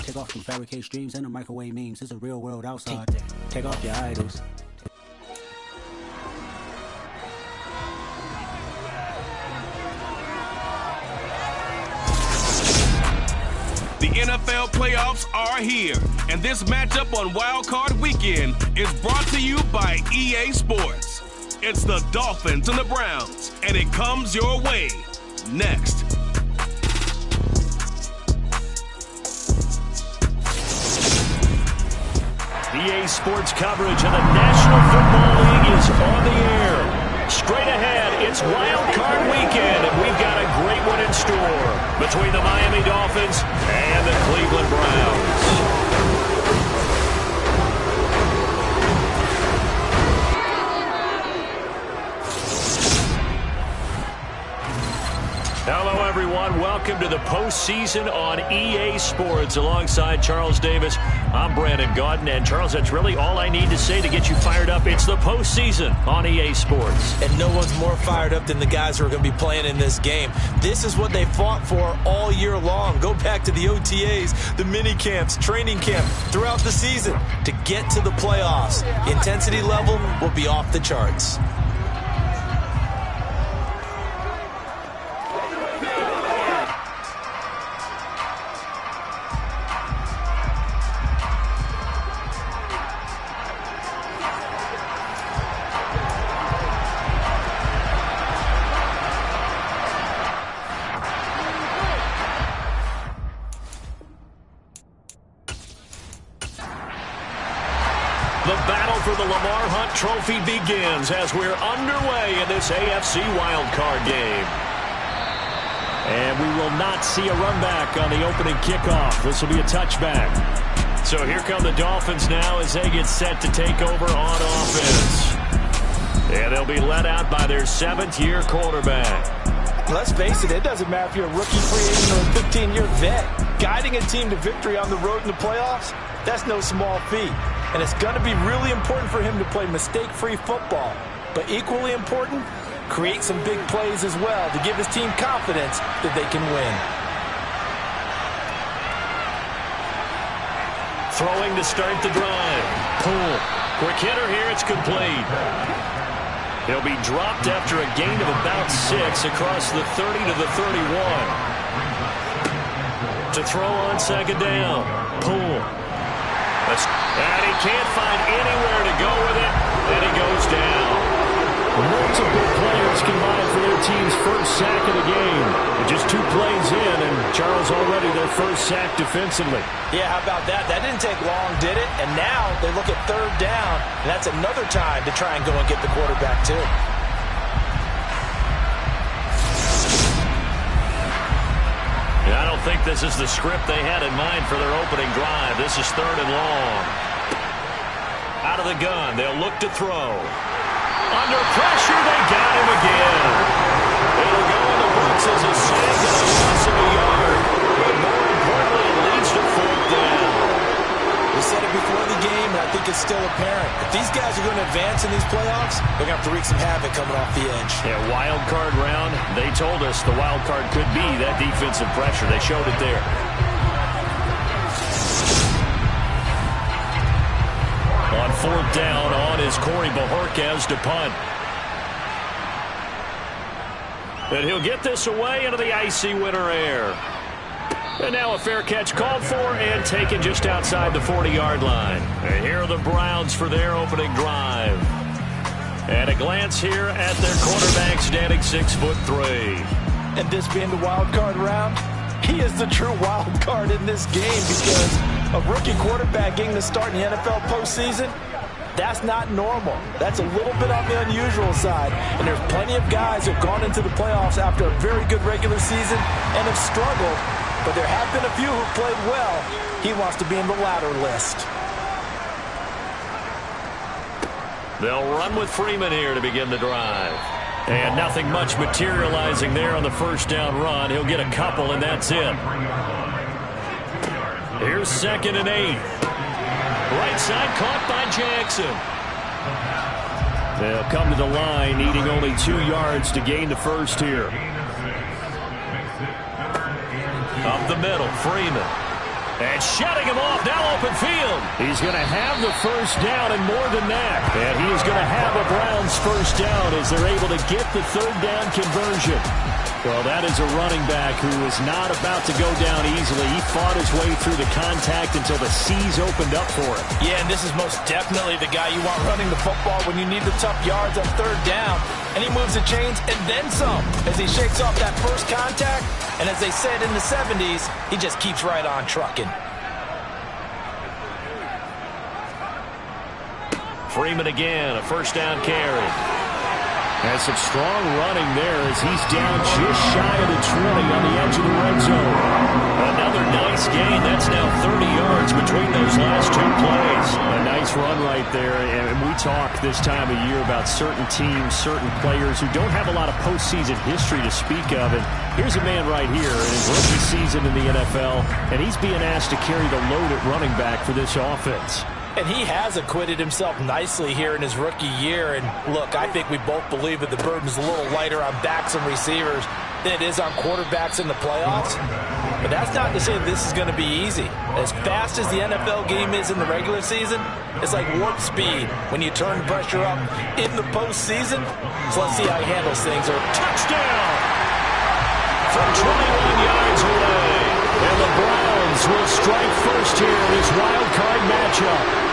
Take off from fabricate streams and the microwave memes. It's a real world outside. Take off your idols. The NFL playoffs are here, and this matchup on Wild Card Weekend is brought to you by EA Sports. It's the Dolphins and the Browns, and it comes your way next. EA Sports coverage of the National Football League is on the air. Straight ahead, it's Wild Card Weekend, and we've got a great one in store between the Miami Dolphins and the Cleveland Browns. Hello, everyone. Welcome to the postseason on EA Sports. Alongside Charles Davis, I'm Brandon Gaudin. And, Charles, that's really all I need to say to get you fired up. It's the postseason on EA Sports. And no one's more fired up than the guys who are going to be playing in this game. This is what they fought for all year long. Go back to the OTAs, the mini camps, training camp, throughout the season to get to the playoffs. The intensity level will be off the charts. The battle for the Lamar Hunt Trophy begins as we're underway in this AFC wildcard game. And we will not see a run back on the opening kickoff. This will be a touchback. So here come the Dolphins now as they get set to take over on offense. And they'll be led out by their seventh-year quarterback. Let's face it, it doesn't matter if you're a rookie free agent or a 15-year vet. Guiding a team to victory on the road in the playoffs, that's no small feat. And it's going to be really important for him to play mistake-free football. But equally important, create some big plays as well to give his team confidence that they can win. Throwing to start the drive. Pull. Quick hitter here, it's complete. He'll be dropped after a gain of about 6 across the 30 to the 31. To throw on second down. Pull. And he can't find anywhere to go with it, and he goes down. Multiple players combined for their team's first sack of the game. Just 2 plays in, and Charles already their first sack defensively. Yeah, how about that? That didn't take long, did it? And now they look at third down, and that's another time to try and go and get the quarterback too. I don't think this is the script they had in mind for their opening drive. This is third and long. Out of the gun, they'll look to throw. Under pressure, they got him again. It'll go in the books as a sack and a loss of a yard. But more importantly, it leads to fourth down. We said it before the game, and I think it's still apparent. If these guys are going to advance in these playoffs, they're going to have to wreak some havoc coming off the edge. Yeah, wild card round. They told us the wild card could be that defensive pressure. They showed it there. On fourth down, on is Corey Bojorquez to punt. And he'll get this away into the icy winter air. And now a fair catch called for and taken just outside the 40-yard line. And here are the Browns for their opening drive. And a glance here at their quarterback standing 6'3". And this being the wild card round, he is the true wild card in this game because a rookie quarterback getting the start in the NFL postseason, that's not normal. That's a little bit on the unusual side. And there's plenty of guys who have gone into the playoffs after a very good regular season and have struggled. But there have been a few who played well. He wants to be in the latter list. They'll run with Freeman here to begin the drive. And nothing much materializing there on the first down run. He'll get a couple, and that's it. Here's 2nd and 8. Right side caught by Jackson. They'll come to the line, needing only 2 yards to gain the first here. Up the middle, Freeman. And shutting him off, now open field. He's going to have the first down and more than that. And he is going to have a Browns first down as they're able to get the third down conversion. Well, that is a running back who is not about to go down easily. He fought his way through the contact until the seas opened up for him. Yeah, and this is most definitely the guy you want running the football when you need the tough yards on third down. And he moves the chains and then some as he shakes off that first contact. And as they said in the 70s, he just keeps right on trucking. Freeman again, a first down carry. And some strong running there as he's down just shy of the 20 on the edge of the red zone. Another nice gain. That's now 30 yards between those last two plays. A nice run right there. And we talk this time of year about certain teams, certain players who don't have a lot of postseason history to speak of. And here's a man right here in his rookie season in the NFL, and he's being asked to carry the load at running back for this offense. And he has acquitted himself nicely here in his rookie year. And look, I think we both believe that the burden's a little lighter on backs and receivers than it is on quarterbacks in the playoffs. But that's not to say this is going to be easy. As fast as the NFL game is in the regular season, it's like warp speed when you turn pressure up in the postseason. So let's see how he handles things. Touchdown from 21 yards away. And the Browns will strike first here in this wild card matchup.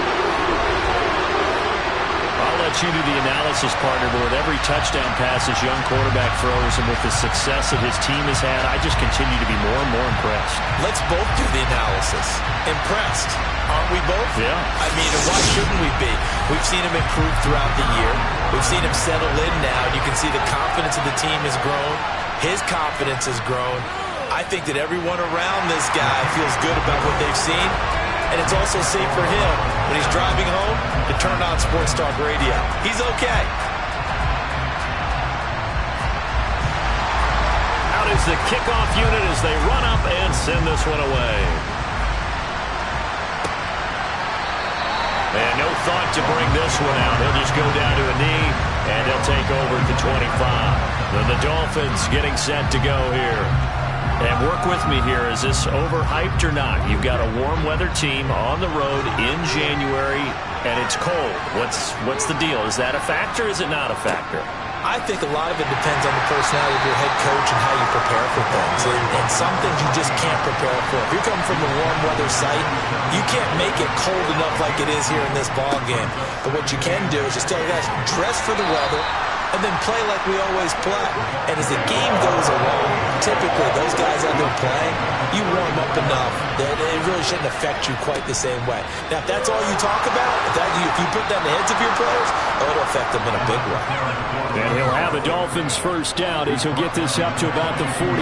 I'll let you do the analysis, partner, but with every touchdown pass his young quarterback throws and with the success that his team has had, I just continue to be more and more impressed. Let's both do the analysis. Impressed, aren't we both? Yeah. I mean, and why shouldn't we be? We've seen him improve throughout the year. We've seen him settle in now. You can see the confidence of the team has grown. His confidence has grown. I think that everyone around this guy feels good about what they've seen. And it's also safe for him when he's driving home to turn on Sports Talk Radio. He's okay. Out is the kickoff unit as they run up and send this one away. And no thought to bring this one out. He'll just go down to a knee, and they'll take over at the 25. Then the Dolphins getting set to go here. And work with me here. Is this overhyped or not? You've got a warm weather team on the road in January, and it's cold. What's the deal? Is that a factor? Is it not a factor? I think a lot of it depends on the personality of your head coach and how you prepare for things. And some things you just can't prepare for. If you're coming from a warm weather site, you can't make it cold enough like it is here in this ball game. But what you can do is just tell guys, dress for the weather, and then play like we always play. And as the game goes along, typically those guys out there playing, you warm up enough that it really shouldn't affect you quite the same way. Now, if that's all you talk about, if you put that in the heads of your players, it'll affect them in a big way. And he'll have a Dolphins first down as he'll get this up to about the 42.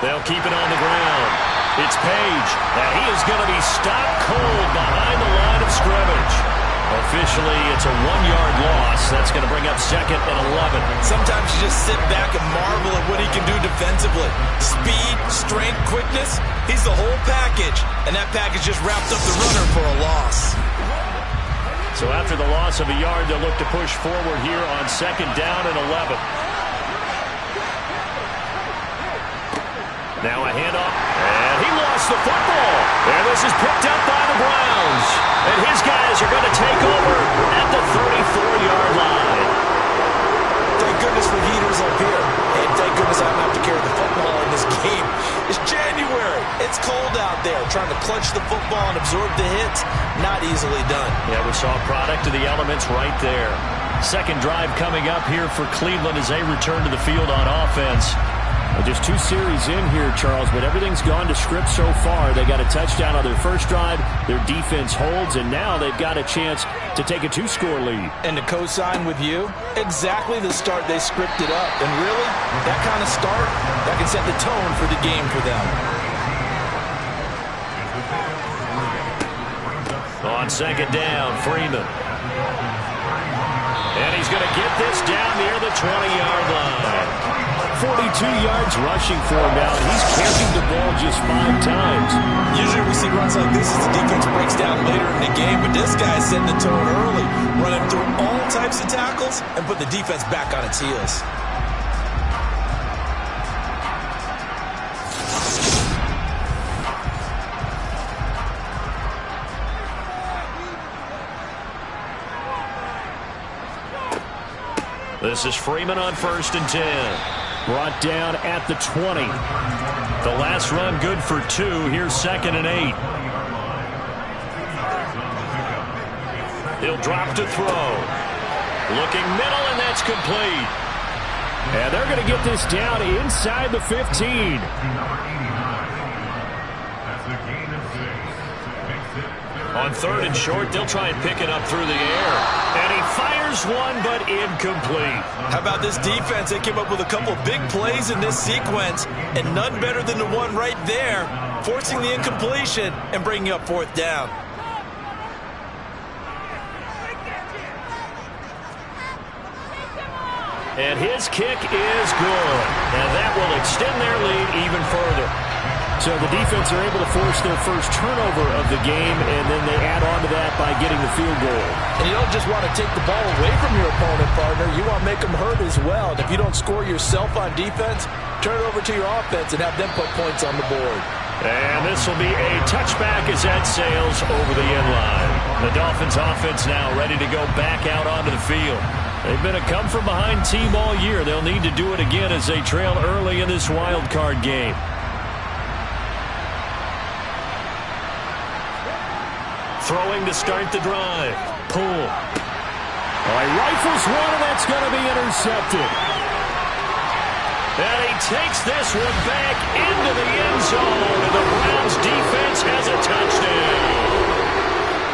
They'll keep it on the ground. It's Page, and he is going to be stopped cold behind the line of scrimmage. Officially, it's a 1-yard loss. That's going to bring up 2nd and 11. Sometimes you just sit back and marvel at what he can do defensively. Speed, strength, quickness, he's the whole package. And that package just wrapped up the runner for a loss. So after the loss of a yard, they'll look to push forward here on 2nd down and 11. Now a handoff, and he lost the football. And this is picked up by the Browns. And his guys are going to take over at the 34-yard line. Thank goodness for heaters up here. And thank goodness I don't have to carry the football in this game. It's January. It's cold out there. Trying to clutch the football and absorb the hits, not easily done. Yeah, we saw a product of the elements right there. Second drive coming up here for Cleveland as they return to the field on offense. Well, just 2 series in here, Charles, but everything's gone to script so far. They got a touchdown on their first drive. Their defense holds, and now they've got a chance to take a 2-score lead. And to co-sign with you, exactly the start they scripted up. And really, that kind of start, that can set the tone for the game for them. On 2nd down, Freeman. And he's going to get this down near the 20-yard line. 42 yards rushing for him now. He's carried the ball just 5 times. Usually we see runs like this as the defense breaks down later in the game, but this guy is setting the tone early, running through all types of tackles and put the defense back on its heels. This is Freeman on 1st and 10. Brought down at the 20. The last run good for 2. Here's 2nd and 8. He'll drop to throw. Looking middle, and that's complete. And they're going to get this down inside the 15. On 3rd and short, they'll try and pick it up through the air. And he fires one, but incomplete. How about this defense? They came up with a couple big plays in this sequence, and none better than the one right there, forcing the incompletion and bringing up 4th down. And his kick is good. And that will extend their lead even further. So the defense are able to force their first turnover of the game, and then they add on to that by getting the field goal. And you don't just want to take the ball away from your opponent, partner. You want to make them hurt as well. And if you don't score yourself on defense, turn it over to your offense and have them put points on the board. And this will be a touchback as that sails over the end line. The Dolphins offense now ready to go back out onto the field. They've been a come-from-behind team all year. They'll need to do it again as they trail early in this wild card game. Throwing to start the drive. Pull. He rifles one, and that's going to be intercepted. And he takes this one back into the end zone, and the Browns defense has a touchdown.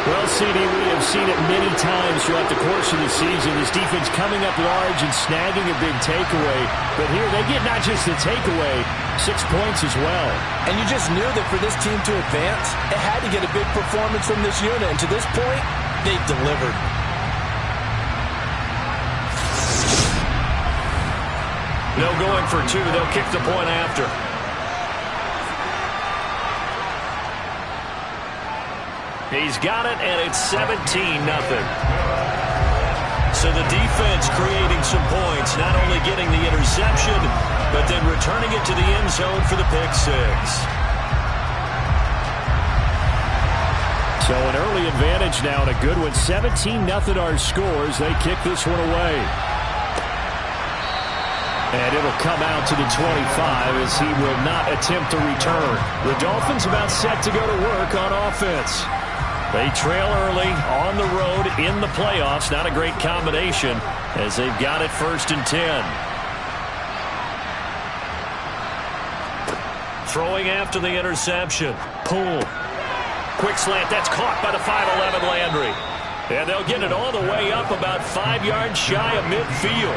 Well, CD, we have seen it many times throughout the course of the season. This defense coming up large and snagging a big takeaway. But here they get not just the takeaway, 6 points as well. And you just knew that for this team to advance, it had to get a big performance from this unit. And to this point, they've delivered. No going for 2. They'll kick the point after. He's got it, and it's 17-0. So the defense creating some points, not only getting the interception, but then returning it to the end zone for the pick 6. So an early advantage now, and a good one. 17-0 our scores. They kick this one away. And it'll come out to the 25 as he will not attempt to return. The Dolphins about set to go to work on offense. They trail early on the road in the playoffs. Not a great combination as they've got it 1st and 10. Throwing after the interception. Pull. Quick slant. That's caught by the 5'11" Landry. And they'll get it all the way up about 5 yards shy of midfield.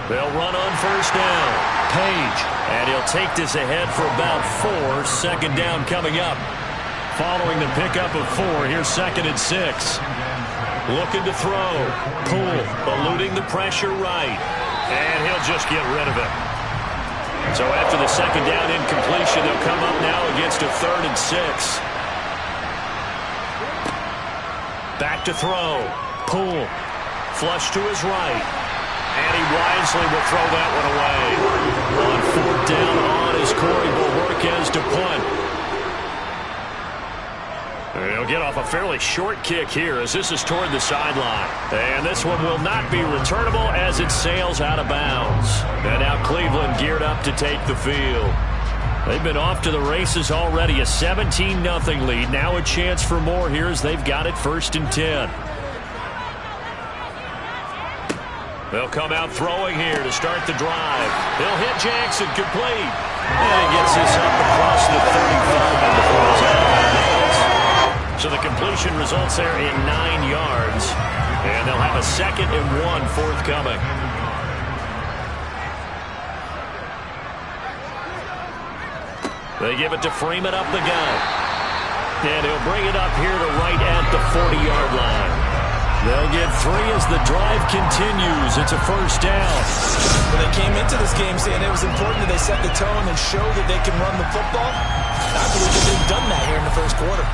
They'll run on 1st down. Page. And he'll take this ahead for about 4. 2nd down coming up. Following the pickup of 4, here's 2nd and 6. Looking to throw. Pull. Eluding the pressure right. And he'll just get rid of it. So after the 2nd down incompletion, they'll come up now against a 3rd and 6. Back to throw. Pull. Flush to his right. And he wisely will throw that one away. On 4th down on is Corey Bohorquez to punt. And he'll get off a fairly short kick here as this is toward the sideline. And this one will not be returnable as it sails out of bounds. And now Cleveland geared up to take the field. They've been off to the races already. A 17-0 lead. Now a chance for more here as they've got it 1st and 10. They'll come out throwing here to start the drive. He'll hit Jackson complete. And he gets this up across the 35 before it's out of bounds. So the completion results there in 9 yards. And they'll have a 2nd and 1 forthcoming. They give it to Freeman up the gut. And he'll bring it up here to right at the 40-yard line. They'll get 3 as the drive continues. It's a first down. Well, they came into this game saying it was important that they set the tone and show that they can run the football. I believe that they've done that here in the first quarter.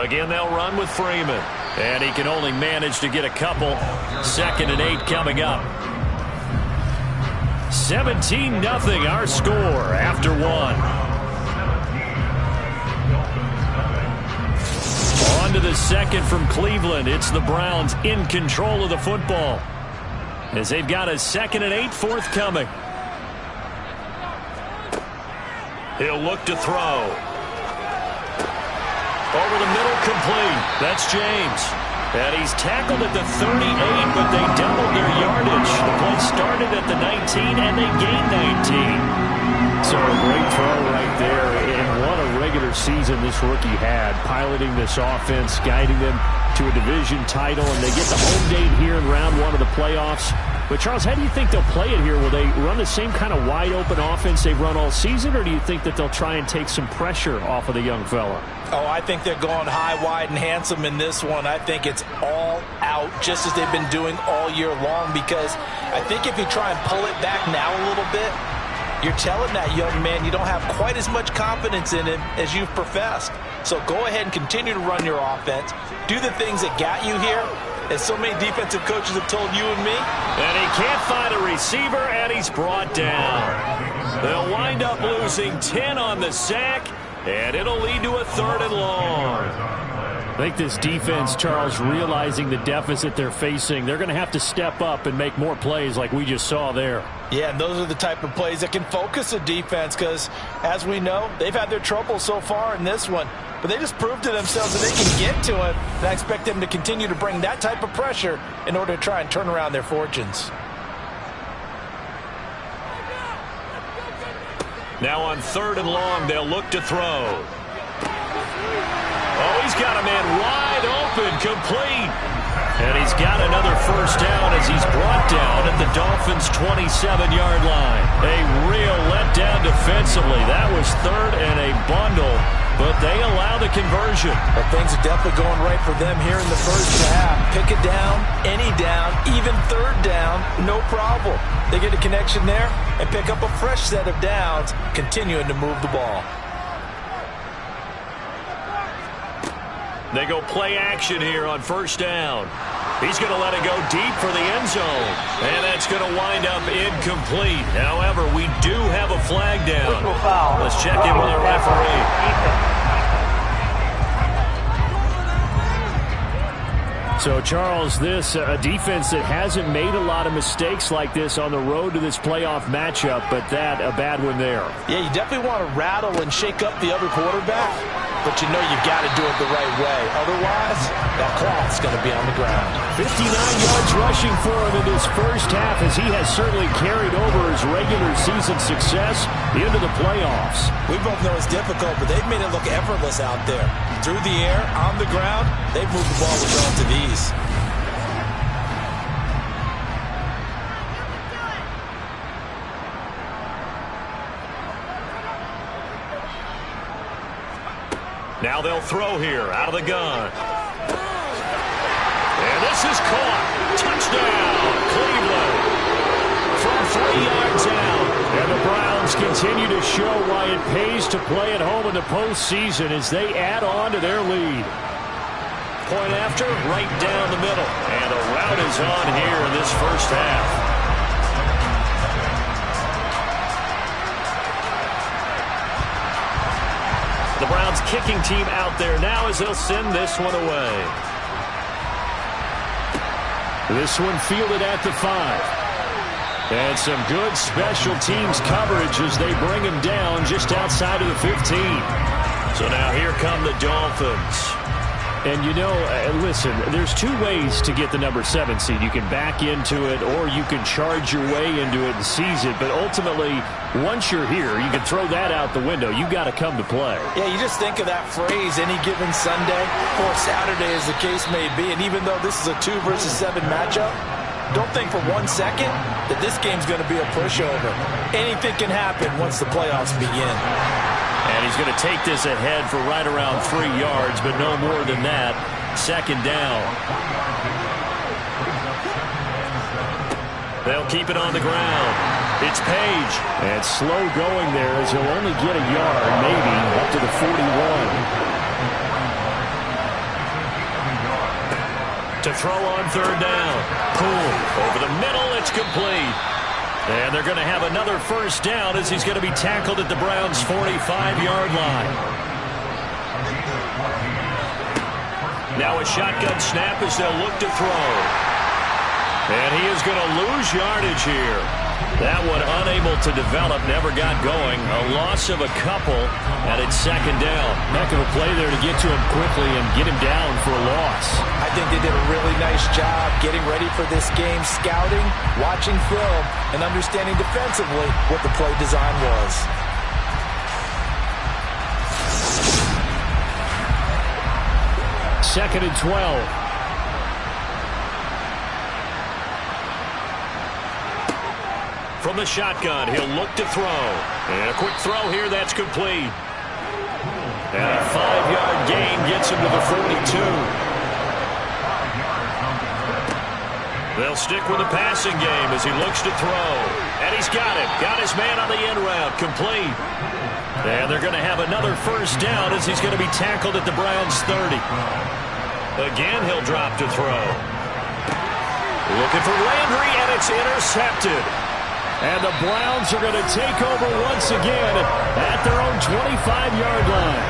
Again, they'll run with Freeman. And he can only manage to get a couple. 2nd and 8 coming up. 17-0 our score after 1. On to the second from Cleveland. It's the Browns in control of the football, as they've got a 2nd and 8 forthcoming. He'll look to throw. Over the middle, complete. That's James. And he's tackled at the 38, but they doubled their yardage. The play started at the 19, and they gained 19. So a great throw right there. And what a regular season this rookie had, piloting this offense, guiding them to a division title, and they get the home date here in round 1 of the playoffs. But, Charles, how do you think they'll play it here? Will they run the same kind of wide-open offense they've run all season, or do you think that they'll try and take some pressure off of the young fella? Oh, I think they're going high, wide, and handsome in this one. I think it's all out, just as they've been doing all year long, because I think if you try and pull it back now a little bit, you're telling that young man you don't have quite as much confidence in him as you've professed. So go ahead and continue to run your offense. Do the things that got you here, as so many defensive coaches have told you and me. And he can't find a receiver, and he's brought down. They'll wind up losing 10 on the sack, and it'll lead to a 3rd and long. I think this defense, Charles, realizing the deficit they're facing, they're going to have to step up and make more plays like we just saw there. Yeah, and those are the type of plays that can focus a defense because, as we know, they've had their trouble so far in this one. But they just proved to themselves that they can get to it, and I expect them to continue to bring that type of pressure in order to try and turn around their fortunes. Now on 3rd and long, they'll look to throw. Oh, he's got a man wide open, complete. And he's got another first down as he's brought down at the Dolphins' 27-yard line. A real letdown defensively. That was 3rd and a bundle, but they allow the conversion. But things are definitely going right for them here in the first half. Pick a down, any down, even 3rd down, no problem. They get a connection there and pick up a fresh set of downs, continuing to move the ball. They go play action here on 1st down. He's going to let it go deep for the end zone. And that's going to wind up incomplete. However, we do have a flag down. Let's check in with our referee. So, Charles, this a defense that hasn't made a lot of mistakes like this on the road to this playoff matchup, but that a bad one there. Yeah, you definitely want to rattle and shake up the other quarterback, but you know you got to do it the right way. Otherwise, that cloth's going to be on the ground. 59 yards rushing for him in this first half, as he has certainly carried over his regular season success into the playoffs. We both know it's difficult, but they've made it look effortless out there. Through the air, on the ground, they've moved the ball with relative ease. Now they'll throw here out of the gun. And this is caught. Touchdown, Cleveland. From 3 yards out. And the Browns continue to show why it pays to play at home in the postseason as they add on to their lead. Point after, right down the middle. And the route is on here in this first half. The Browns kicking team out there now as they'll send this one away. This one fielded at the 5. And some good special teams coverage as they bring him down just outside of the 15. So now here come the Dolphins. And, you know, listen, there's 2 ways to get the number 7 seed. You can back into it or you can charge your way into it and seize it. But ultimately, once you're here, you can throw that out the window. You've got to come to play. Yeah, you just think of that phrase, any given Sunday or Saturday as the case may be. And even though this is a 2 versus 7 matchup, don't think for 1 second that this game's going to be a pushover. Anything can happen once the playoffs begin. And he's going to take this ahead for right around 3 yards, but no more than that. Second down. They'll keep it on the ground. It's Page. And slow going there as he'll only get a yard, maybe, up to the 41. To throw on third down. Poole over the middle. It's complete. And they're going to have another first down as he's going to be tackled at the Browns' 45-yard line. Now a shotgun snap as they'll look to throw. And he is going to lose yardage here. That one unable to develop, never got going. A loss of a couple, and it's second down. Heck of a play there to get to him quickly and get him down for a loss. I think they did a really nice job getting ready for this game, scouting, watching film, and understanding defensively what the play design was. Second and 12. From the shotgun, he'll look to throw. And a quick throw here, that's complete. And a 5-yard gain gets him to the 42. They'll stick with the passing game as he looks to throw. And he's got it. Got his man on the end route. Complete. And they're going to have another first down as he's going to be tackled at the Browns' 30. Again, he'll drop to throw. Looking for Landry, and it's intercepted. And the Browns are going to take over once again at their own 25-yard line.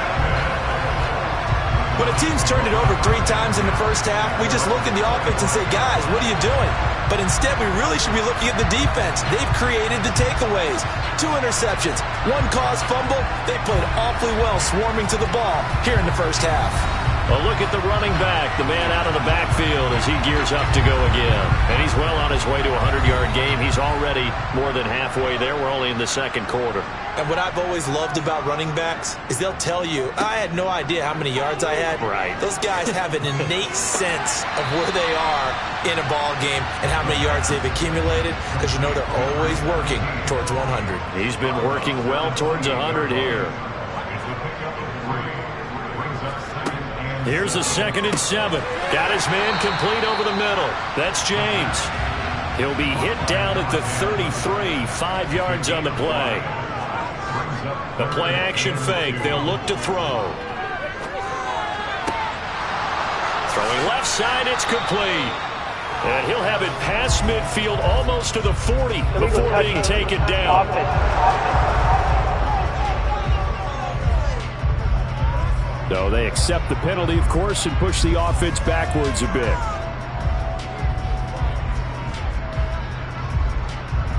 When a team's turned it over 3 times in the first half, we just look at the offense and say, guys, what are you doing? But instead, we really should be looking at the defense. They've created the takeaways. 2 interceptions, 1 caused fumble. They played awfully well swarming to the ball here in the first half. A look at the running back, the man out of the backfield as he gears up to go again. And he's well on his way to a 100-yard game. He's already more than halfway there. We're only in the second quarter. And what I've always loved about running backs is they'll tell you, I had no idea how many yards I had. Right. Those guys have an innate sense of where they are in a ball game and how many yards they've accumulated because you know they're always working towards 100. He's been working well towards 100 here. Here's a 2nd and 7. Got his man complete over the middle. That's James. He'll be hit down at the 33, 5 yards on the play. The play action fake. They'll look to throw. Throwing left side, it's complete. And he'll have it past midfield almost to the 40 before being taken down. No, they accept the penalty, of course, and push the offense backwards a bit.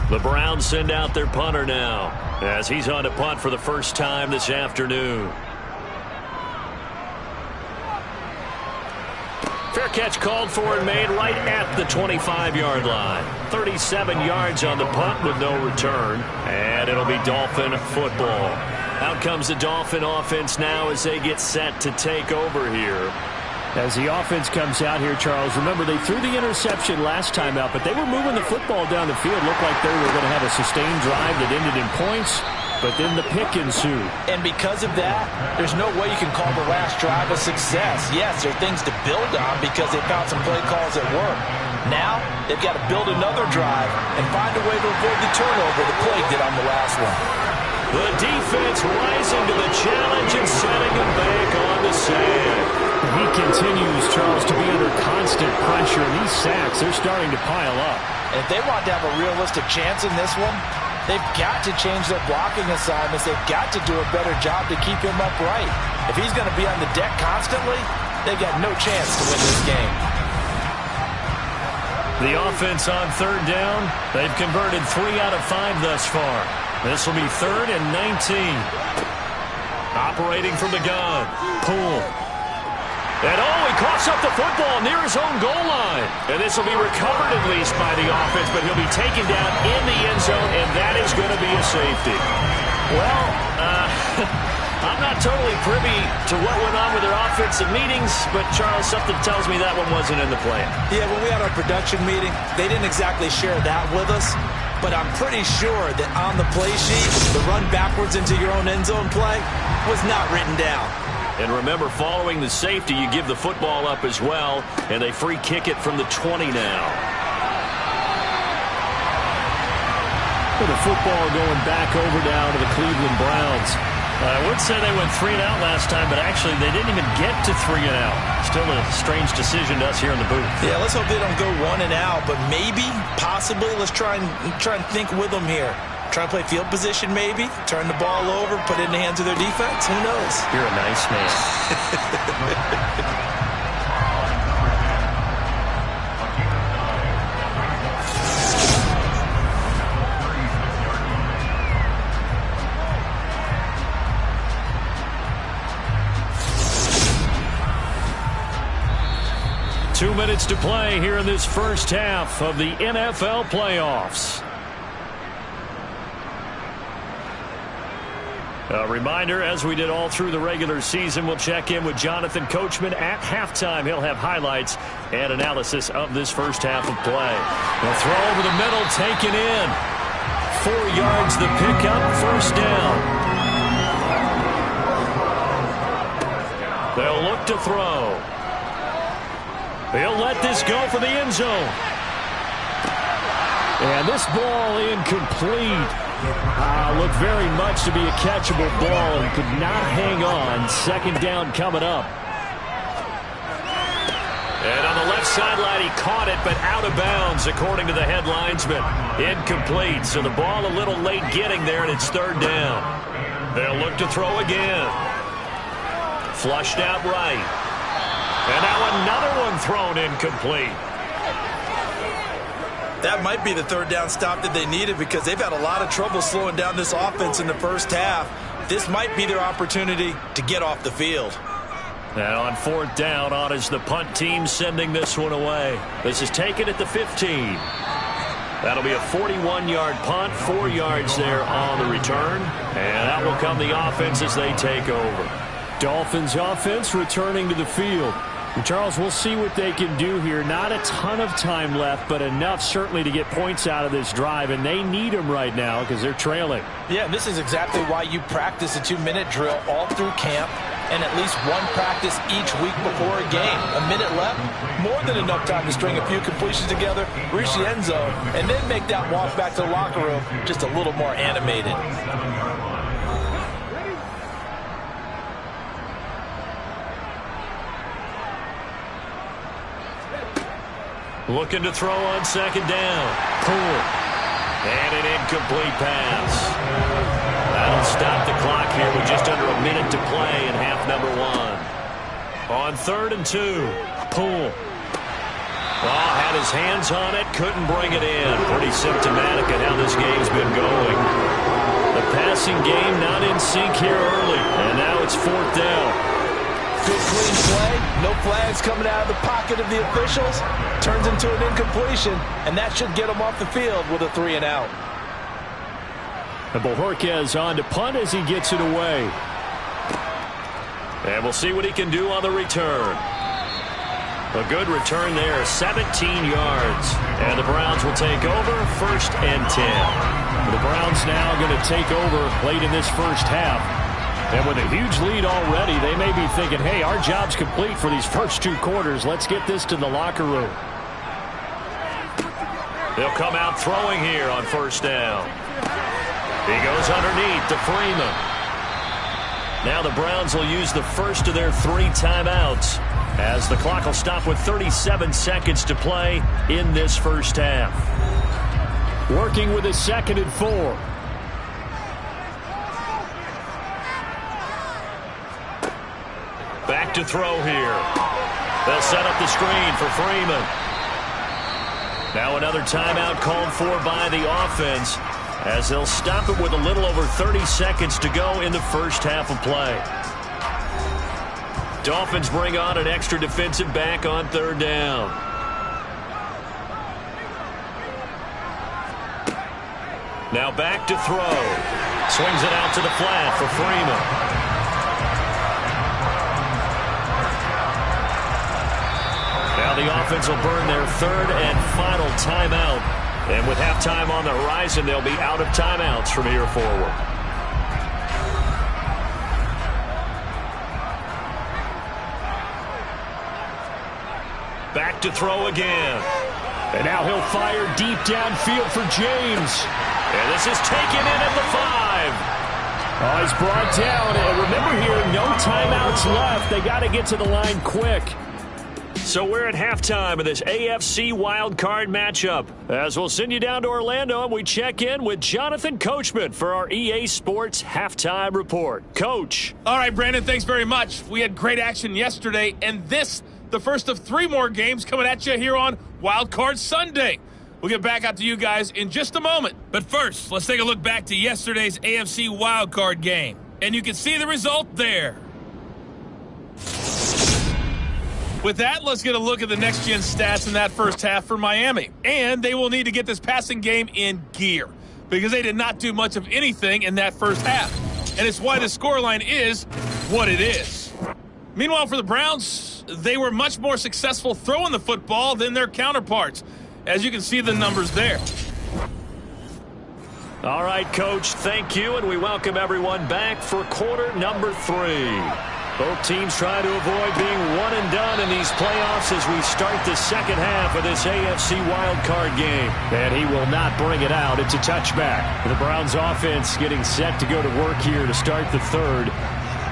The Browns send out their punter now as he's on to punt for the first time this afternoon. Fair catch called for and made right at the 25-yard line. 37 yards on the punt with no return. And it'll be Dolphin football. Out comes the Dolphin offense now as they get set to take over here. As the offense comes out here, Charles, remember they threw the interception last time out, but they were moving the football down the field. Looked like they were going to have a sustained drive that ended in points, but then the pick ensued. And because of that, there's no way you can call the last drive a success. Yes, there are things to build on because they found some play calls that work. Now, they've got to build another drive and find a way to avoid the turnover that plagued it on the last one. The defense rising to the challenge and setting him back on the sand. He continues, Charles, to be under constant pressure, and these sacks, they're starting to pile up. And if they want to have a realistic chance in this one, they've got to change their blocking assignments. They've got to do a better job to keep him upright. If he's going to be on the deck constantly, they've got no chance to win this game. The offense on third down, they've converted 3 out of 5 thus far. This will be 3rd and 19. Operating from the gun. Poole. And he coughs up the football near his own goal line. And this will be recovered at least by the offense, but he'll be taken down in the end zone, and that is going to be a safety. Well, I'm not totally privy to what went on with their offensive meetings, but, Charles, something tells me that one wasn't in the plan. Yeah, when we had our production meeting, they didn't exactly share that with us, but I'm pretty sure that on the play sheet, the run backwards into your own end zone play was not written down. And remember, following the safety, you give the football up as well, and they free kick it from the 20 now. With the football going back over down to the Cleveland Browns. I would say they went 3 and out last time, but actually they didn't even get to 3 and out. Still a strange decision to us here in the booth. Yeah, let's hope they don't go 1 and out, but maybe, possibly, let's try and think with them here. Try and play field position maybe, turn the ball over, put it in the hands of their defense. Who knows? You're a nice man. 2 minutes to play here in this first half of the NFL playoffs. A reminder, as we did all through the regular season, we'll check in with Jonathan Coachman at halftime. He'll have highlights and analysis of this first half of play. They'll throw over the middle, taken in. 4 yards the pickup, first down. They'll look to throw. He'll let this go for the end zone. And this ball incomplete. Looked very much to be a catchable ball and could not hang on. Second down coming up. And on the left sideline, he caught it, but out of bounds, according to the head linesman. Incomplete, so the ball a little late getting there, and it's third down. They'll look to throw again. Flushed out right. And now another one thrown incomplete. That might be the third down stop that they needed because they've had a lot of trouble slowing down this offense in the first half. This might be their opportunity to get off the field. Now on fourth down, on is the punt team sending this one away. This is taken at the 15. That'll be a 41-yard punt, 4 yards there on the return. And that will come the offense as they take over. Dolphins offense returning to the field. And Charles, we'll see what they can do here. Not a ton of time left, but enough certainly to get points out of this drive, and they need them right now because they're trailing. Yeah, and this is exactly why you practice a 2-minute drill all through camp and at least one practice each week before a game. A minute left, more than enough time to string a few completions together, reach the end zone, and then make that walk back to the locker room just a little more animated. Looking to throw on second down. Poole. And an incomplete pass. That'll stop the clock here with just under a minute to play in half number 1. On 3rd and 2. Poole. Oh, had his hands on it. Couldn't bring it in. Pretty symptomatic of how this game's been going. The passing game not in sync here early. And now it's 4th down. Good clean play, no flags coming out of the pocket of the officials. Turns into an incompletion, and that should get them off the field with a 3 and out. And Bojorquez on to punt as he gets it away. And we'll see what he can do on the return. A good return there, 17 yards. And the Browns will take over, 1st and 10. The Browns now going to take over late in this first half. And with a huge lead already, they may be thinking, hey, our job's complete for these first 2 quarters. Let's get this to the locker room. They'll come out throwing here on 1st down. He goes underneath to Freeman. Now the Browns will use the first of their 3 timeouts as the clock will stop with 37 seconds to play in this first half. Working with a 2nd and 4. Back to throw here. They'll set up the screen for Freeman. Now another timeout called for by the offense as they'll stop it with a little over 30 seconds to go in the first half of play. Dolphins bring on an extra defensive back on 3rd down. Now back to throw. Swings it out to the flat for Freeman. Now the offense will burn their third and final timeout. And with halftime on the horizon, they'll be out of timeouts from here forward. Back to throw again. And now he'll fire deep downfield for James. And this is taken in at the 5. Oh, he's brought down. And remember here, no timeouts left. They got to get to the line quick. So we're at halftime of this AFC wildcard matchup. As we'll send you down to Orlando, and we check in with Jonathan Coachman for our EA Sports Halftime Report. Coach. All right, Brandon, thanks very much. We had great action yesterday, and this, the first of 3 more games coming at you here on Wildcard Sunday. We'll get back out to you guys in just a moment. But first, let's take a look back to yesterday's AFC wildcard game. And you can see the result there. With that, let's get a look at the next-gen stats in that first half for Miami. And they will need to get this passing game in gear because they did not do much of anything in that first half. And it's why the scoreline is what it is. Meanwhile, for the Browns, they were much more successful throwing the football than their counterparts. As you can see the numbers there. All right, Coach, thank you, and we welcome everyone back for quarter number 3. Both teams try to avoid being one and done in these playoffs as we start the second half of this AFC wildcard game. And he will not bring it out. It's a touchback. The Browns offense getting set to go to work here to start the third.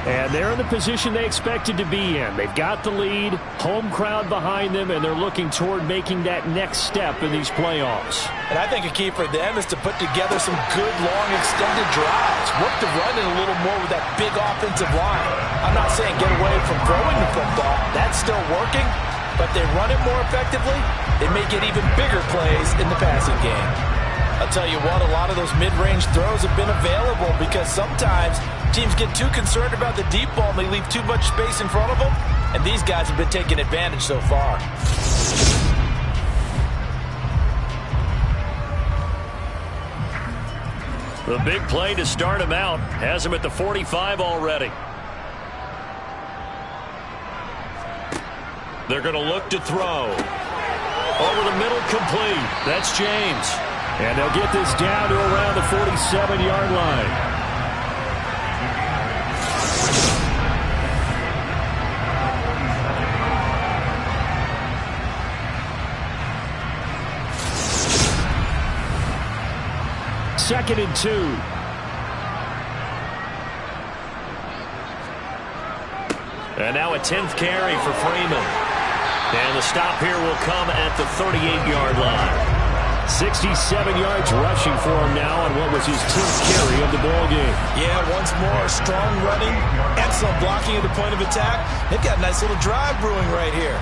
And they're in the position they expected to be in. They've got the lead, home crowd behind them, and they're looking toward making that next step in these playoffs. And I think a key for them is to put together some good, long, extended drives. Work the run in a little more with that big offensive line. I'm not saying get away from throwing the football. That's still working. But they run it more effectively, they may get even bigger plays in the passing game. I'll tell you what, a lot of those mid-range throws have been available because sometimes teams get too concerned about the deep ball and they leave too much space in front of them, and these guys have been taking advantage so far. The big play to start him out has him at the 45 already. They're going to look to throw. Over the middle, complete. That's James. And they'll get this down to around the 47-yard line. Second and 2. And now a 10th carry for Freeman. And the stop here will come at the 38-yard line. 67 yards rushing for him now on what was his 10th carry of the ball game. Yeah, once more, strong running, excellent blocking at the point of attack. They've got a nice little drive brewing right here.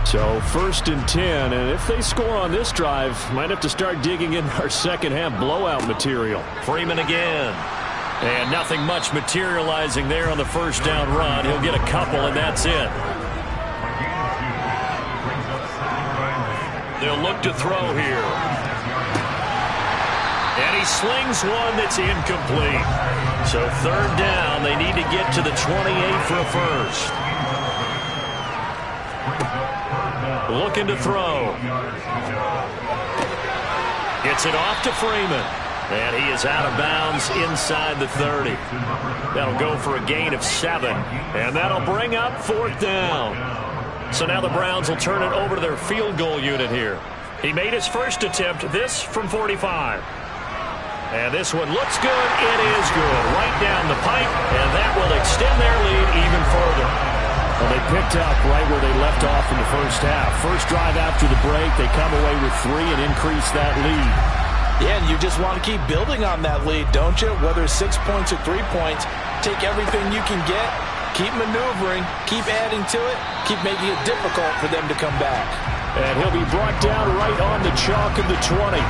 So first and 10, and if they score on this drive, might have to start digging in our second half blowout material. Freeman again. And nothing much materializing there on the first down run. He'll get a couple, and that's it. They'll look to throw here. And he slings one that's incomplete. So third down, they need to get to the 28 for a first. Looking to throw. Gets it off to Freeman. And he is out of bounds inside the 30. That'll go for a gain of 7. And that'll bring up fourth down. So now the Browns will turn it over to their field goal unit here. He made his first attempt, this from 45. And this one looks good. It is good. Right down the pipe. And that will extend their lead even further. Well, they picked up right where they left off in the first half. First drive after the break, they come away with 3 and increase that lead. Yeah, and you just want to keep building on that lead, don't you? Whether it's 6 points or 3 points, take everything you can get, keep maneuvering, keep adding to it, keep making it difficult for them to come back. And he'll be brought down right on the chalk of the 20.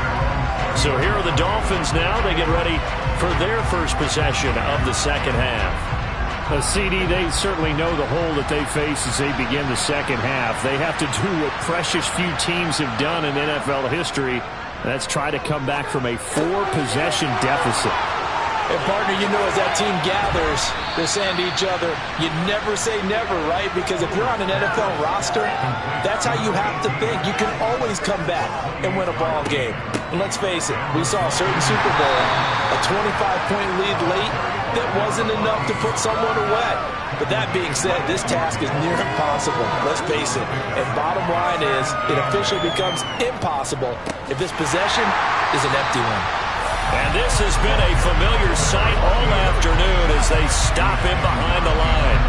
So here are the Dolphins now. They get ready for their first possession of the second half. CD, they certainly know the hole that they face as they begin the second half. They have to do what precious few teams have done in NFL history. That's try to come back from a 4-possession deficit. And, partner, you know, as that team gathers, they're saying to each other, you never say never, right? Because if you're on an NFL roster, that's how you have to think. You can always come back and win a ball game. And let's face it, we saw a certain Super Bowl, a 25-point lead late that wasn't enough to put someone away. But that being said, this task is near impossible. Let's face it. And bottom line is, it officially becomes impossible if this possession is an empty one. And this has been a familiar sight all afternoon as they stop him behind the line.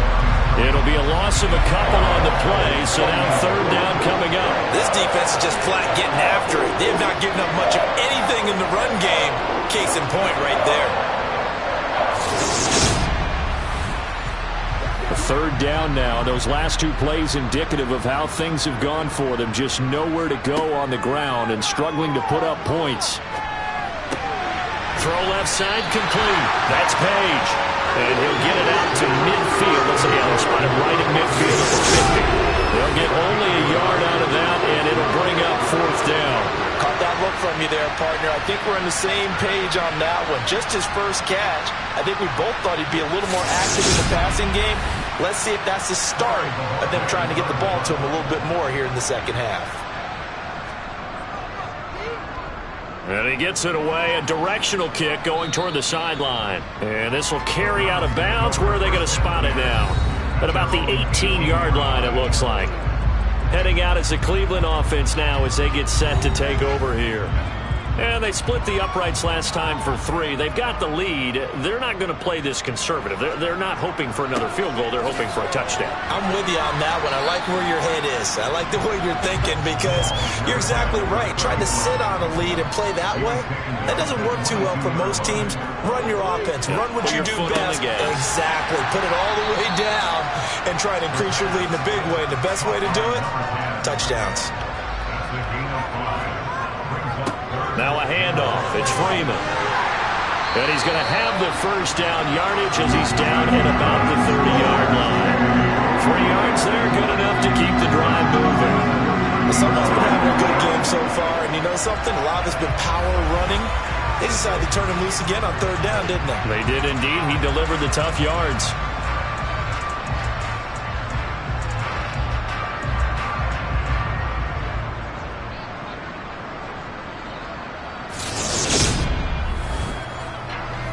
It'll be a loss of a couple on the play, so now third down coming up. This defense is just flat getting after it. They have not given up much of anything in the run game. Case in point right there. Third down now. Those last 2 plays indicative of how things have gone for them. Just nowhere to go on the ground and struggling to put up points. Throw left side complete. That's Page. And he'll get it out to midfield. Let's see, they'll spot it right at midfield at the 50. They'll get only a yard out of that, and it'll bring up fourth down. Caught that look from you there, partner. I think we're on the same page on that one. Just his first catch. I think we both thought he'd be a little more active in the passing game. Let's see if that's the start of them trying to get the ball to him a little bit more here in the second half. And he gets it away, a directional kick going toward the sideline. And this will carry out of bounds. Where are they going to spot it now? At about the 18-yard line, it looks like. Heading out as the Cleveland offense now as they get set to take over here. And they split the uprights last time for 3. They've got the lead. They're not going to play this conservative. They're not hoping for another field goal. They're hoping for a touchdown. I'm with you on that one. I like where your head is. I like the way you're thinking because you're exactly right. Trying to sit on a lead and play that way, that doesn't work too well for most teams. Run your offense. Run what you do best. Exactly. Put it all the way down and try to increase your lead in a big way. The best way to do it, touchdowns. Now a handoff. It's Freeman. And he's going to have the first down yardage as he's down at about the 30-yard line. 3 yards there, good enough to keep the drive moving. Someone's been having a good game so far, and you know something? A lot of it's been power running. They decided to turn him loose again on third down, didn't they? They did indeed. He delivered the tough yards.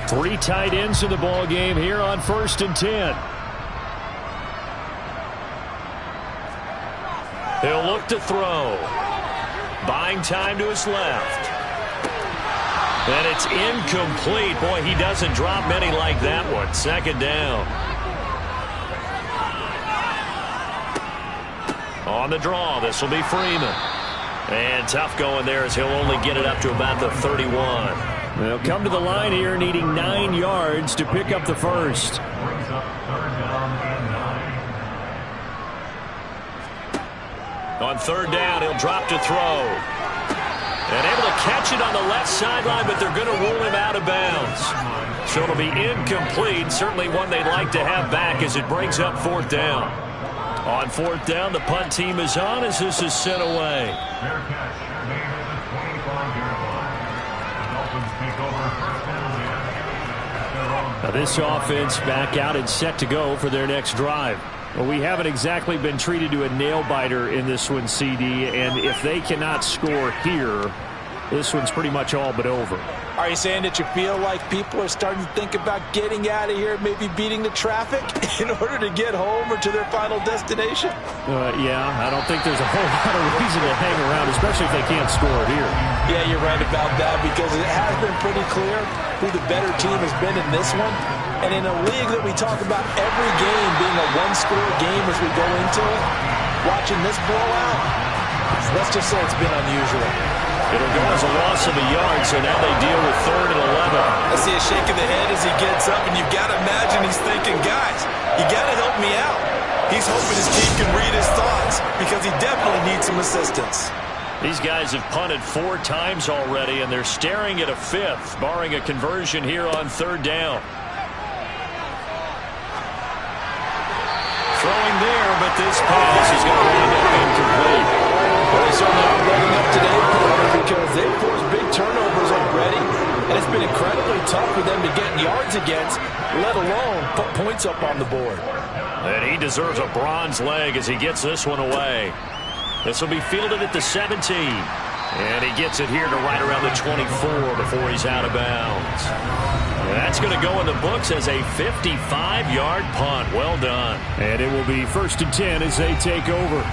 Three tight ends in the ball game here on 1st and 10. He'll look to throw. Buying time to his left. And it's incomplete. Boy, he doesn't drop many like that one. Second down. On the draw, this will be Freeman. And tough going there as he'll only get it up to about the 31. They'll come to the line here needing 9 yards to pick up the first. On third down, he'll drop to throw. And able to catch it on the left sideline, but they're going to rule him out of bounds. So it'll be incomplete. Certainly one they'd like to have back as it brings up fourth down. On fourth down, the punt team is on as this is sent away. Now this offense back out and set to go for their next drive. Well, we haven't exactly been treated to a nail-biter in this one, CD, and if they cannot score here, this one's pretty much all but over. Are you saying that you feel like people are starting to think about getting out of here, maybe beating the traffic in order to get home or to their final destination? Yeah, I don't think there's a whole lot of reason to hang around, especially if they can't score here. Yeah, you're right about that because it has been pretty clear who the better team has been in this one. And in a league that we talk about every game being a one-score game as we go into it, watching this blowout, let's just say it's been unusual. It'll go as a loss of a yard, so now they deal with 3rd and 11. I see a shake of the head as he gets up, and you've got to imagine he's thinking, guys, you got to help me out. He's hoping his team can read his thoughts because he definitely needs some assistance. These guys have punted 4 times already, and they're staring at a 5th, barring a conversion here on 3rd down. but this pass is going to wind up incomplete. Well, they certainly aren't letting up today, because they've forced big turnovers already, and it's been incredibly tough for them to get yards against, let alone put points up on the board. And he deserves a bronze leg as he gets this one away. This will be fielded at the 17. And he gets it here to right around the 24 before he's out of bounds. And that's going to go in the books as a 55-yard punt. Well done. And it will be 1st and 10 as they take over.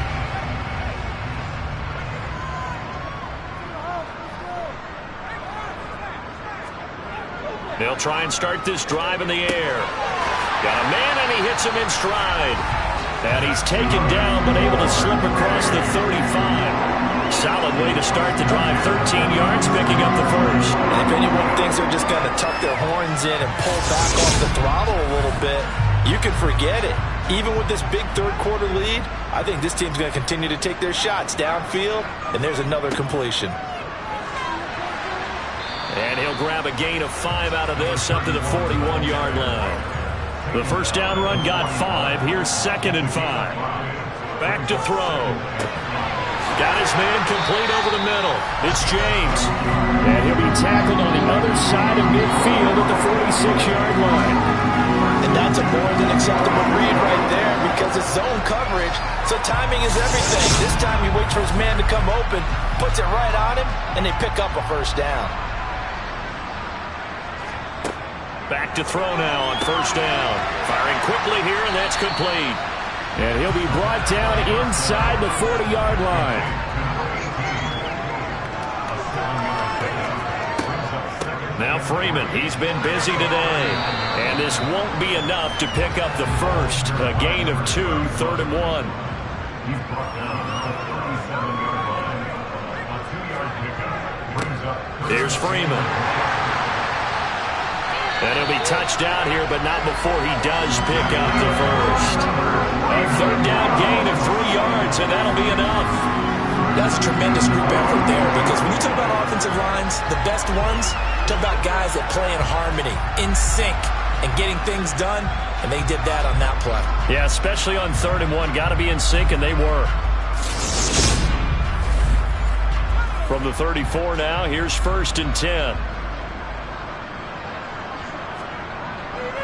They'll try and start this drive in the air. Got a man, and he hits him in stride. And he's taken down, but able to slip across the 35. Solid way to start the drive. 13 yards, picking up the first. And if anyone thinks they're just going to tuck their horns in and pull back off the throttle a little bit, you can forget it. Even with this big third-quarter lead, I think this team's going to continue to take their shots downfield, and there's another completion. And he'll grab a gain of 5 out of this up to the 41-yard line. The first down run got 5. Here's 2nd and 5. Back to throw. Got his man complete over the middle. It's James. And he'll be tackled on the other side of midfield at the 46-yard line. And that's a more than acceptable read right there, because it's zone coverage, so timing is everything. This time he waits for his man to come open, puts it right on him, and they pick up a first down. Back to throw now on first down. Firing quickly here, and that's complete. And he'll be brought down inside the 40-yard line. Now Freeman, he's been busy today. And this won't be enough to pick up the first. A gain of 2, 3rd and 1. Here's Freeman. And he'll be touched down here, but not before he does pick up the first. A 3rd down gain of 3 yards, and that'll be enough. That's a tremendous group effort there, because when you talk about offensive lines, the best ones, talk about guys that play in harmony, in sync, and getting things done, and they did that on that play. Yeah, especially on 3rd and 1. Got to be in sync, and they were. From the 34 now, here's 1st and 10.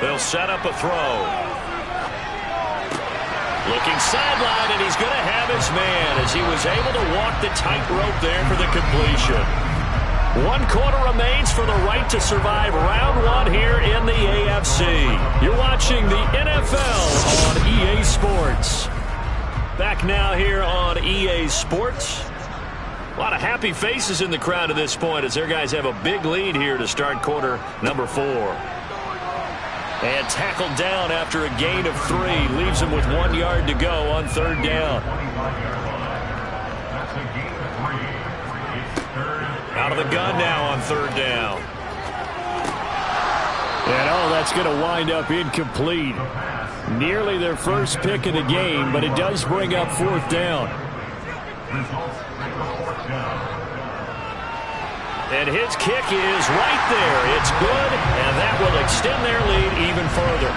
They'll set up a throw. Looking sideline, and he's going to have his man as he was able to walk the tightrope there for the completion. 1 quarter remains for the right to survive round 1 here in the AFC. You're watching the NFL on EA Sports. Back now here on EA Sports. A lot of happy faces in the crowd at this point as their guys have a big lead here to start quarter number 4. And tackled down after a gain of 3. Leaves him with 1 yard to go on 3rd down. Out of the gun now on 3rd down. And that's going to wind up incomplete. Nearly their first pick of the game, but it does bring up 4th down. And his kick is right there. It's good, and that will extend their lead even further.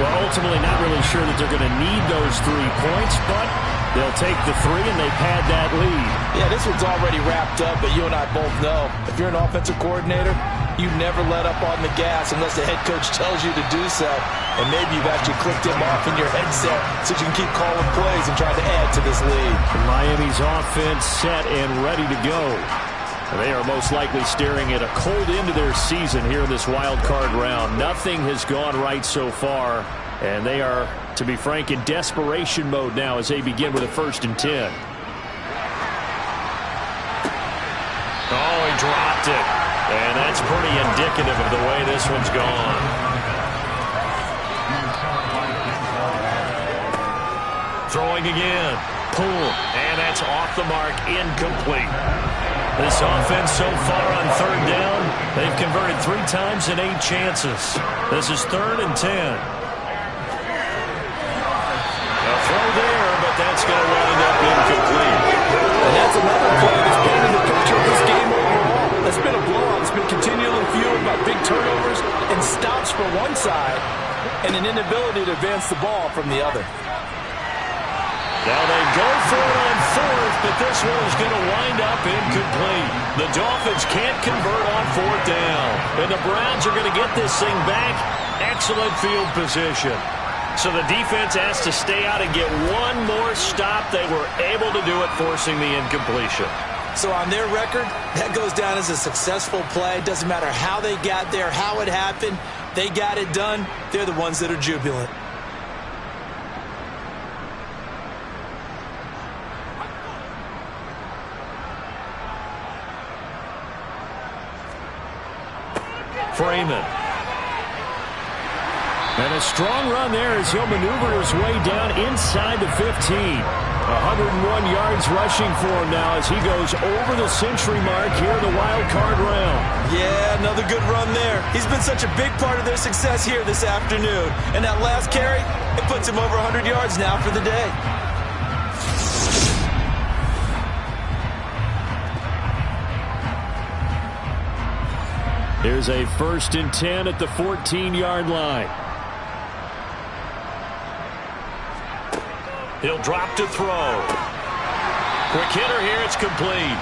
Well, ultimately not really sure that they're going to need those 3 points, but they'll take the 3 and they pad that lead. Yeah, this one's already wrapped up, but you and I both know if you're an offensive coordinator, you never let up on the gas unless the head coach tells you to do so. And maybe you've actually clicked him off in your headset so you can keep calling plays and trying to add to this lead. Miami's offense set and ready to go. They are most likely staring at a cold end to their season here in this wild card round. Nothing has gone right so far, and they are, to be frank, in desperation mode now as they begin with a 1st and 10. Oh, he dropped it. And that's pretty indicative of the way this one's gone. Throwing again. Pull. And that's off the mark. Incomplete. This offense so far on 3rd down, they've converted 3 times in 8 chances. This is 3rd and 10. A throw there, but that's going to wind up incomplete. And that's another play that's painted the picture of this game overall. It's been a blowout. It's been continually fueled by big turnovers and stops for one side and an inability to advance the ball from the other. Now they go for it on fourth, but this one is going to wind up incomplete. The Dolphins can't convert on fourth down. And the Browns are going to get this thing back. Excellent field position. So the defense has to stay out and get one more stop. They were able to do it, forcing the incompletion. So on their record, that goes down as a successful play. Doesn't matter how they got there, how it happened. They got it done. They're the ones that are jubilant. Freeman. And a strong run there as he'll maneuver his way down inside the 15. 101 yards rushing for him now as he goes over the century mark here in the wild card round. Yeah, another good run there. He's been such a big part of their success here this afternoon. And that last carry, it puts him over 100 yards now for the day. Here's a 1st and 10 at the 14-yard line. He'll drop to throw. Quick hitter here. It's complete.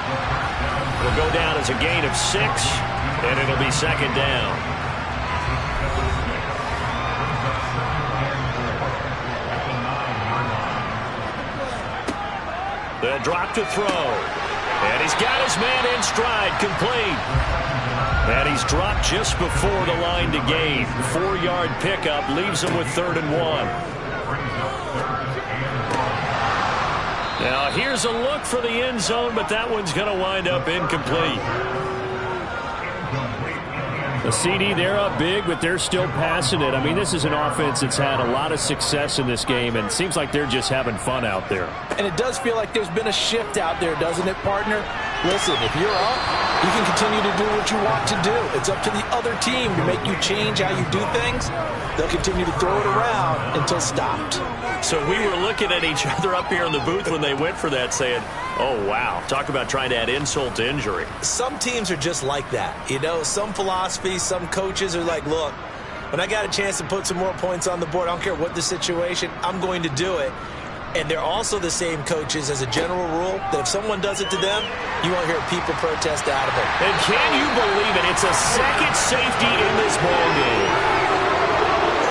It'll go down as a gain of 6, and it'll be 2nd down. They'll drop to throw. And he's got his man in stride. Complete. And he's dropped just before the line to gain. 4-yard pickup leaves him with 3rd and 1. Now here's a look for the end zone, but that one's going to wind up incomplete. The CD, they're up big, but they're still passing it. I mean, this is an offense that's had a lot of success in this game, and it seems like they're just having fun out there. And it does feel like there's been a shift out there, doesn't it, partner? Listen, if you're up, you can continue to do what you want to do. It's up to the other team to make you change how you do things. They'll continue to throw it around until stopped. So we were looking at each other up here in the booth when they went for that saying, oh, wow, talk about trying to add insult to injury. Some teams are just like that. You know, some philosophies, some coaches are like, look, when I got a chance to put some more points on the board, I don't care what the situation, I'm going to do it. And they're also the same coaches as a general rule that if someone does it to them, you won't hear people protest out of it. And can you believe it? It's a second safety in this ballgame.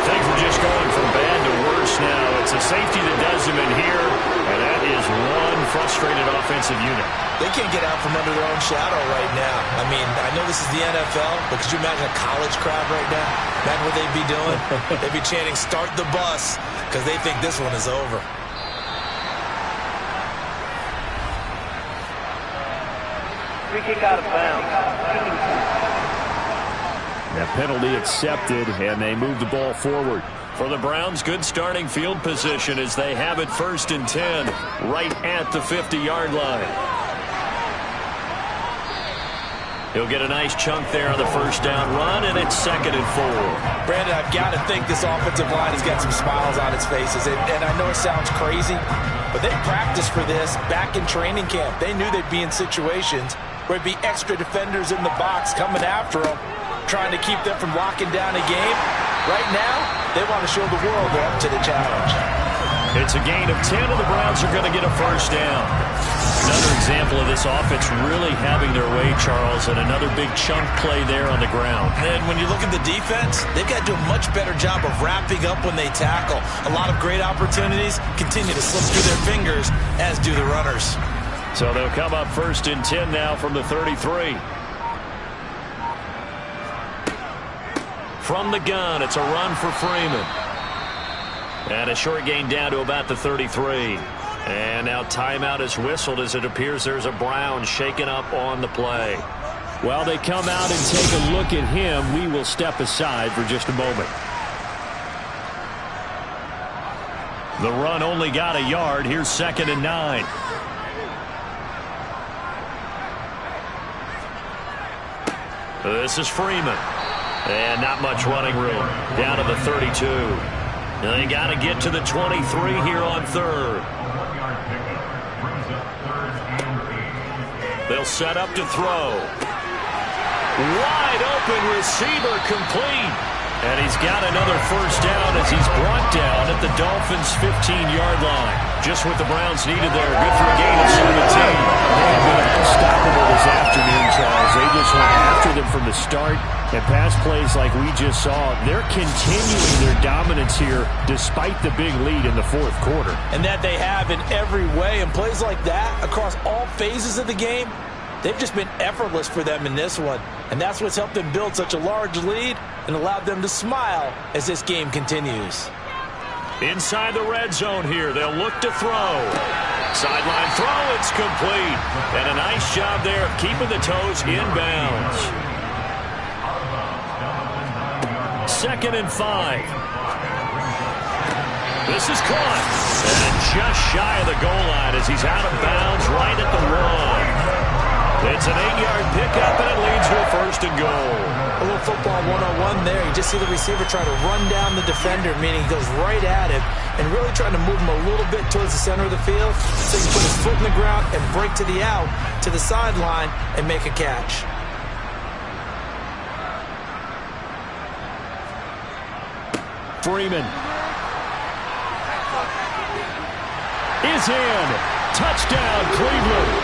Things are just going from bad to worse now. It's a safety that does them in here, and that is one frustrated offensive unit. They can't get out from under their own shadow right now. I mean, I know this is the NFL, but could you imagine a college crowd right now? Imagine what they'd be doing. They'd be chanting, start the bus, because they think this one is over. Free kick out of bounds. That penalty accepted, and they move the ball forward. For the Browns, good starting field position as they have it 1st and 10 right at the 50-yard line. He'll get a nice chunk there on the 1st down run, and it's 2nd and 4. Brandon, I've got to think this offensive line has got some smiles on its faces. And I know it sounds crazy, but they practiced for this back in training camp. They knew they'd be in situations where there'd be extra defenders in the box coming after them, trying to keep them from locking down a game. Right now, they want to show the world they're up to the challenge. It's a gain of 10, and the Browns are going to get a 1st down. Another example of this offense really having their way, Charles, and another big chunk play there on the ground. And when you look at the defense, they've got to do a much better job of wrapping up when they tackle. A lot of great opportunities continue to slip through their fingers, as do the runners. So they'll come up 1st and 10 now from the 33. From the gun, it's a run for Freeman. And a short gain down to about the 33. And now timeout is whistled as it appears there's a Brown shaken up on the play. While they come out and take a look at him, we will step aside for just a moment. The run only got a yard. Here's 2nd and 9. This is Freeman. And not much running room. Down to the 32. They got to get to the 23 here on 3rd. They'll set up to throw. Wide open receiver complete. And he's got another 1st down as he's brought down at at the Dolphins' 15-yard line. Just what the Browns needed there. Good for a gain of 17. They have been unstoppable this afternoon, Charles. They just went after them from the start. And pass plays like we just saw, they're continuing their dominance here despite the big lead in the fourth quarter. And that they have in every way. And plays like that across all phases of the game, they've just been effortless for them in this one. And that's what's helped them build such a large lead and allowed them to smile as this game continues. Inside the red zone here, they'll look to throw. Sideline throw, it's complete. And a nice job there of keeping the toes in bounds. 2nd and 5. This is caught. And just shy of the goal line as he's out of bounds right at the 1. It's an 8-yard pickup, and it leads to a 1st and goal. A little football 101 there. You just see the receiver try to run down the defender, meaning he goes right at him and really trying to move him a little bit towards the center of the field so he can put his foot in the ground and break to the out, to the sideline, and make a catch. Freeman is in. Touchdown, Cleveland.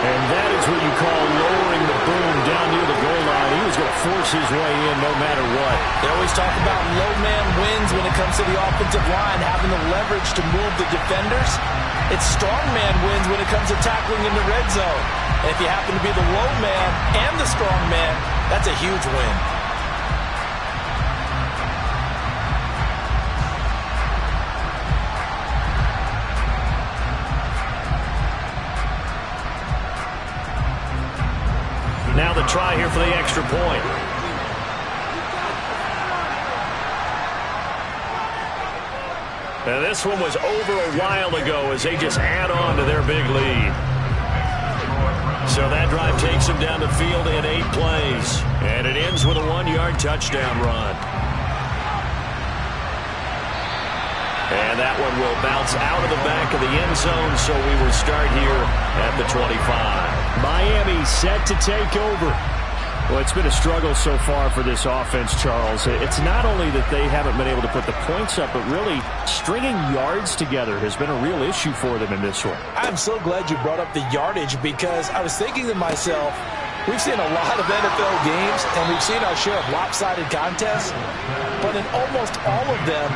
And that is what you call lowering the boom down near the goal line. He was going to force his way in no matter what. They always talk about low man wins when it comes to the offensive line, having the leverage to move the defenders. It's strong man wins when it comes to tackling in the red zone. And if you happen to be the low man and the strong man, that's a huge win. Now the try here for the extra point. Now this one was over a while ago as they just add on to their big lead. So that drive takes them down the field in 8 plays. And it ends with a 1-yard touchdown run. And that one will bounce out of the back of the end zone, so we will start here at the 25. Miami set to take over. Well, it's been a struggle so far for this offense, Charles. It's not only that they haven't been able to put the points up, but really stringing yards together has been a real issue for them in this one. I'm so glad you brought up the yardage because I was thinking to myself, we've seen a lot of NFL games and we've seen our share of lopsided contests, but in almost all of them,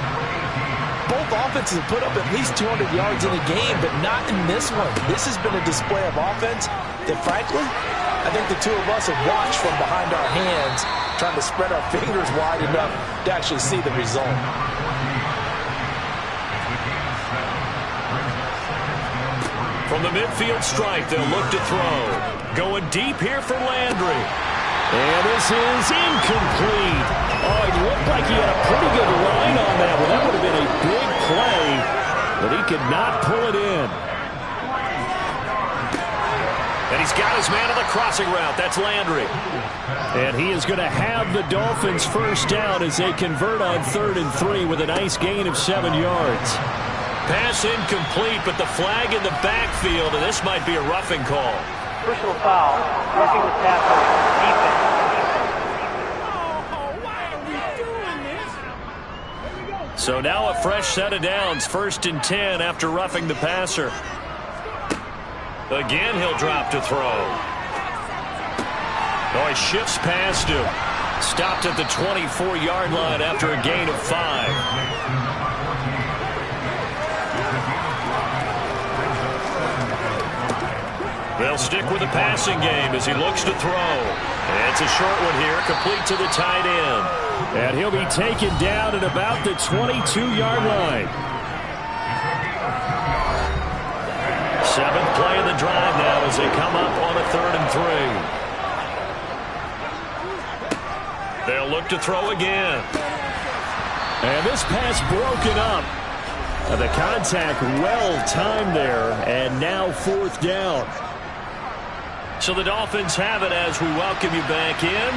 both offenses have put up at least 200 yards in a game, but not in this one. This has been a display of offense that, frankly, I think the two of us have watched from behind our hands, trying to spread our fingers wide enough to actually see the result. From the midfield stripe, they'll look to throw. Going deep here for Landry. And this is incomplete. Oh, it looked like he had a pretty good line on that one. That would have been a big play, but he could not pull it in. And he's got his man on the crossing route. That's Landry. And he is going to have the Dolphins first down as they convert on 3rd and 3 with a nice gain of 7 yards. Pass incomplete, but the flag in the backfield, and this might be a roughing call. Personal foul. Roughing the tackle. Defense. So now a fresh set of downs. 1st and 10 after roughing the passer. Again, he'll drop to throw. Oh, he shifts past him. Stopped at the 24-yard line after a gain of 5. They'll stick with the passing game as he looks to throw. And it's a short one here, complete to the tight end. And he'll be taken down at about the 22-yard line. 7th play of the drive now as they come up on a 3rd and 3. They'll look to throw again. And this pass broken up. The contact well timed there, and now 4th down. So the Dolphins have it as we welcome you back in.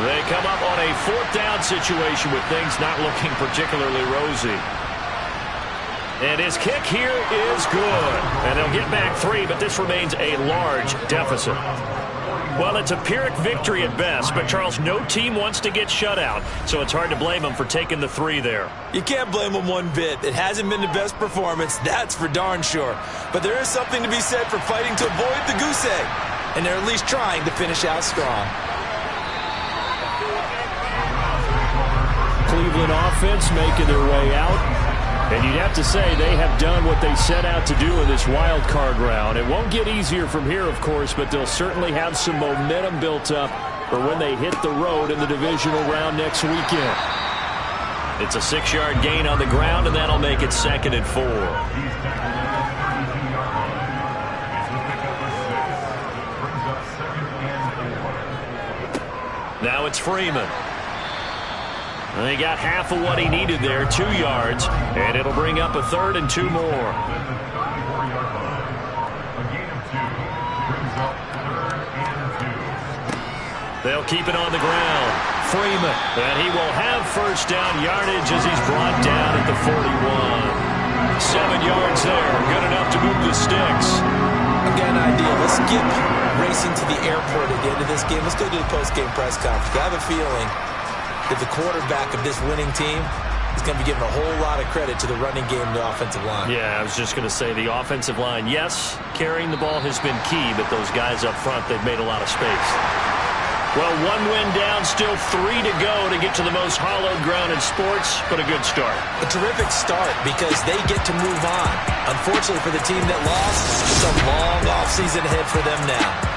They come up on a 4th down situation with things not looking particularly rosy. And his kick here is good. And they'll get back 3, but this remains a large deficit. Well, it's a Pyrrhic victory at best, but, Charles, no team wants to get shut out, so it's hard to blame them for taking the 3 there. You can't blame them one bit. It hasn't been the best performance, that's for darn sure. But there is something to be said for fighting to avoid the goose egg, and they're at least trying to finish out strong. Cleveland offense making their way out. And you'd have to say they have done what they set out to do in this wild card round. It won't get easier from here, of course, but they'll certainly have some momentum built up for when they hit the road in the divisional round next weekend. It's a 6-yard gain on the ground, and that'll make it 2nd and 4. Now it's Freeman. They got half of what he needed there, 2 yards, and it'll bring up a 3rd and 2 more. They'll keep it on the ground. Freeman, and he will have first down yardage as he's brought down at the 41. 7 yards there, good enough to move the sticks. I've got an idea. Let's skip racing to the airport at the end of this game. Let's go to the post-game press conference. I have a feeling that the quarterback of this winning team is going to be given a whole lot of credit to the running game and the offensive line. Yeah, I was just going to say the offensive line, yes, carrying the ball has been key, but those guys up front, they've made a lot of space. Well, 1 win down, still 3 to go to get to the most hallowed ground in sports, but a good start. A terrific start because they get to move on. Unfortunately for the team that lost, it's a long offseason ahead for them now.